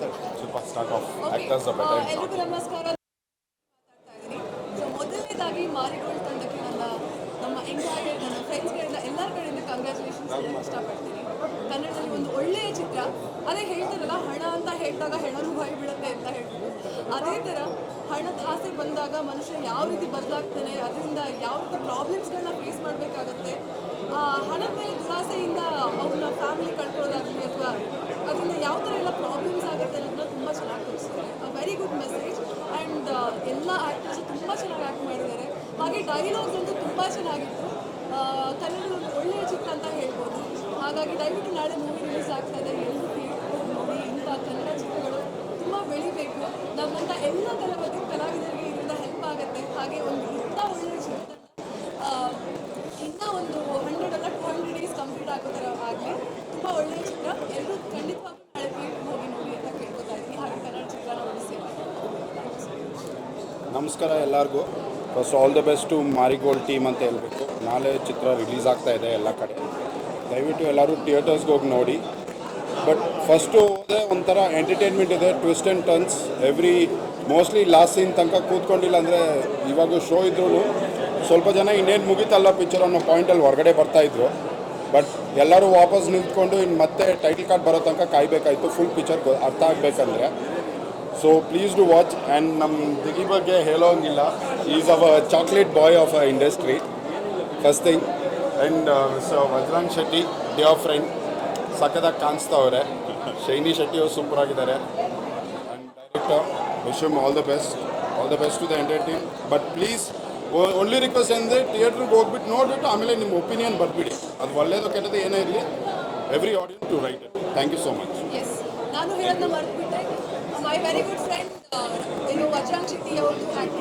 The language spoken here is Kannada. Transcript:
ಸ್ವಲ್ಪ ಸ್ಟಾರ್ಟ್ ಆಫ್ ಆಕ್ಟರ್ಸ್ ಬೆಟರ್. ಎಲ್ರಿಗೂ ನಮಸ್ಕಾರ. ಮಾತಾಡ್ತಾ ಇದ್ದೀನಿ. ಸೊ ಮೊದಲನೇದಾಗಿ ಮಾರಿಗೋಲ್ಡ್ ತಂಡಕ್ಕೆ ನಮ್ಮ ಎಂಟೈರ್ ನನ್ನ ಫ್ರೆಂಡ್ಸ್ಗಳಿಂದ ಎಲ್ಲರ ಕಡೆಯಿಂದ ಕಂಗ್ರ್ಯಾಚುಲೇಷನ್ಸ್ ಹೇಳಕ್ಕೆ ಇಷ್ಟಪಡ್ತೀನಿ. ಕನ್ನಡದಲ್ಲಿ ಒಂದು ಒಳ್ಳೆಯ ಚಿತ್ರ. ಅದೇ ಹೇಳ್ತಾರಲ್ಲ, ಹಣ ಅಂತ ಹೇಳಿದಾಗ ಹೆಣನು ಬಾಯಿ ಬಿಡುತ್ತೆ ಅಂತ ಹೇಳ್ಬಿಟ್ಟು, ಅದೇ ಥರ ಹಣದ ಆಸೆ ಬಂದಾಗ ಮನುಷ್ಯ ಯಾವ ರೀತಿ ಬದಲಾಗ್ತಾನೆ, ಅದರಿಂದ ಯಾವ ರೀತಿ ಪ್ರಾಬ್ಲಮ್ಸ್ಗಳನ್ನ ಫೇಸ್ ಮಾಡಬೇಕಾಗತ್ತೆ, ಹಣದ ಮೇಲೆ ದುರಾಸೆಯಿಂದ ಅವ್ರನ್ನ ಫ್ಯಾಮಿಲಿ ಕಳ್ಕೊಳ್ಳೋದಾಗಲಿ ಅಥವಾ ಅದರಿಂದ ಯಾವ ಥರ ಎಲ್ಲ ಪ್ರಾಬ್ಲಮ್ಸ್ ಆಗುತ್ತೆ ಅನ್ನೋದನ್ನ ತುಂಬ ಚೆನ್ನಾಗಿ ತೋರಿಸಿದ್ದಾರೆ. Very good message. ಆ್ಯಂಡ್ ಎಲ್ಲ ಆ್ಯಕ್ಟರ್ಸು ತುಂಬ ಚೆನ್ನಾಗಿ ಆ್ಯಕ್ಟ್ ಮಾಡಿದ್ದಾರೆ. ಹಾಗೆ ಡೈಲಾಗ್ಸ್ ಅಂತೂ ತುಂಬ ಚೆನ್ನಾಗಿತ್ತು. ಕನ್ನಡದ ಒಂದು ಒಳ್ಳೆಯ ಚಿತ್ರ ಅಂತ ಹೇಳ್ಬೋದು. ಹಾಗಾಗಿ ದಯವಿಟ್ಟು ನಾಳೆ ಮೂವಿ ರಿಲೀಸ್ ಆಗ್ತಾ ಇದೆ, ಎಲ್ಲರೂ ಥಿಯೇಟರ್ ನೋಡಿ. ಇಂಥ ಕನ್ನಡ ಚಿತ್ರಗಳು ತುಂಬ ಬೆಳಿಬೇಕು. ನಮ್ಮಂಥ ಎಲ್ಲ ಕಲಾವಿದರಿಗೆ ಇದರಿಂದ ಹೆಲ್ಪ್ ಆಗುತ್ತೆ. ಹಾಗೆ ಒಂದು ಇಂಥ ಒಳ್ಳೆಯ ಚಿತ್ರನ ಇನ್ನೂ ಒಂದು 100 ಅಲ್ಲ 200 ಡೇಸ್ ಕಂಪ್ಲೀಟ್ ಆಗೋ ಥರ ಆಗಲಿ. ತುಂಬ ಒಳ್ಳೆಯ ಚಿತ್ರ. ಎಲ್ಲರೂ ಖಂಡಿತವಾಗ್ಲೂ ನಾಳೆ ಥಿಯೇಟರ್ ಹೋಗಿ ನೋಡಿ ಅಂತ ಕೇಳ್ಕೊತಾ ಇದ್ದೀನಿ. ಹಾಗೆ ಕನ್ನಡ ಚಿತ್ರನ ಉಳಿಸಿ. ನಮಸ್ಕಾರ ಎಲ್ಲರಿಗೂ. First all the best to Marigold team ಅಂತ ಹೇಳಬೇಕು. ನಾಳೆ ಚಿತ್ರ ರಿಲೀಸ್ ಆಗ್ತಾ ಇದೆ ಎಲ್ಲ ಕಡೆ. ದಯವಿಟ್ಟು ಎಲ್ಲರೂ ಥಿಯೇಟರ್ಸ್ಗೆ ಹೋಗಿ ನೋಡಿ. ಬಟ್ ಫಸ್ಟು ಹೋದರೆ ಒಂಥರ ಎಂಟರ್ಟೈನ್ಮೆಂಟ್ ಇದೆ, twist and turns. Mostly last scene ತನಕ ಕೂತ್ಕೊಂಡಿಲ್ಲ ಅಂದರೆ ಇವಾಗ ಶೋ ಇದ್ರೂ ಸ್ವಲ್ಪ ಜನ ಇನ್ನೇನು ಮುಗಿತಲ್ಲ ಪಿಕ್ಚರ್ ಅನ್ನೋ ಪಾಯಿಂಟಲ್ಲಿ ಹೊರಗಡೆ ಬರ್ತಾಯಿದ್ರು. ಬಟ್ ಎಲ್ಲರೂ ವಾಪಸ್ ನಿಂತ್ಕೊಂಡು ಇನ್ನು ಮತ್ತೆ ಟೈಟಲ್ ಕಾರ್ಡ್ ಬರೋ ತನಕ ಕಾಯಬೇಕಾಯಿತು ಫುಲ್ ಪಿಕ್ಚರ್ ಅರ್ಥ ಆಗಬೇಕಂದ್ರೆ. So please do watch. And ನಮ್ಮ ದಿಗಿ ಬಗ್ಗೆ ಹೇಳೋಂಗಿಲ್ಲ. ಈಸ್ ಅವ chocolate boy of a industry first thing. And Vajrang Shetty dear friend ಸಖತ್ತಾಗಿ ಕಾಣಿಸ್ತವ್ರೆ. ಶೈನಿ ಶೆಟ್ಟಿ ಅವರು ಸೂಪರಾಗಿದ್ದಾರೆ. And director wish him all the best to the entire team. But please only request ಅಂದರೆ ಥಿಯೇಟ್ರಿಗೆ ಹೋಗ್ಬಿಟ್ಟು ನೋಡಿಬಿಟ್ಟು ಆಮೇಲೆ ನಿಮ್ಮ ಒಪಿನಿಯನ್ ಬರ್ಬಿಡಿ. ಅದು ಒಳ್ಳೆಯದು ಕೆಟ್ಟದ್ದು ಏನೇ ಇರಲಿ, every audience to write it. Thank you so much. Yes, ನಾನು ಹೇಳೋದನ್ನ ಮರೆತುಬಿಟ್ಟೆ. My very good friend Vajrang Shetty ಅವ್ರದ್ದು ಆ್ಯಕ್ಟಿಂಗ್